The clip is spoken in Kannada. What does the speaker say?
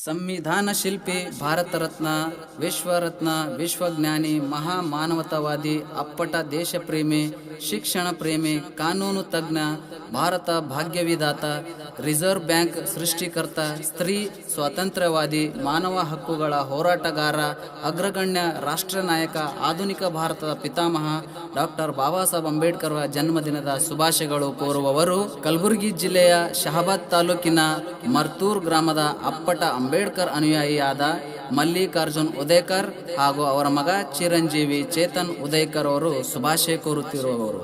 ಸಂವಿಧಾನ ಶಿಲ್ಪಿ, ಭಾರತ ರತ್ನ, ವಿಶ್ವರತ್ನ, ವಿಶ್ವಜ್ಞಾನಿ, ಮಹಾ ಮಾನವತಾವಾದಿ, ಅಪ್ಪಟ ದೇಶಪ್ರೇಮಿ, ಶಿಕ್ಷಣ ಪ್ರೇಮಿ, ಕಾನೂನು ತಜ್ಞ, ಭಾರತ ಭಾಗ್ಯವಿದಾತ, ರಿಸರ್ವ್ ಬ್ಯಾಂಕ್ ಸೃಷ್ಟಿಕರ್ತ, ಸ್ತ್ರೀ ಸ್ವಾತಂತ್ರ್ಯವಾದಿ, ಮಾನವ ಹಕ್ಕುಗಳ ಹೋರಾಟಗಾರ, ಅಗ್ರಗಣ್ಯ ರಾಷ್ಟ್ರ ನಾಯಕ, ಆಧುನಿಕ ಭಾರತದ ಪಿತಾಮಹ ಡಾಕ್ಟರ್ ಬಾಬಾ ಸಾಹೇಬ್ ಅಂಬೇಡ್ಕರ್ ಜನ್ಮದಿನದ ಶುಭಾಶಯಗಳು ಕೋರುವವರು ಕಲಬುರಗಿ ಜಿಲ್ಲೆಯ ಶಹಾಬಾದ್ ತಾಲೂಕಿನ ಮರ್ತೂರ್ ಗ್ರಾಮದ ಅಪ್ಪಟ ಅಂಬೇಡ್ಕರ್ ಅನುಯಾಯಿಯಾದ ಮಲ್ಲಿಕಾರ್ಜುನ್ ಉದಯಕರ್ ಹಾಗೂ ಅವರ ಮಗ ಚಿರಂಜೀವಿ ಚೇತನ್ ಉದಯಕರ್ ಅವರು ಶುಭಾಶಯ ಕೋರುತ್ತಿರುವವರು.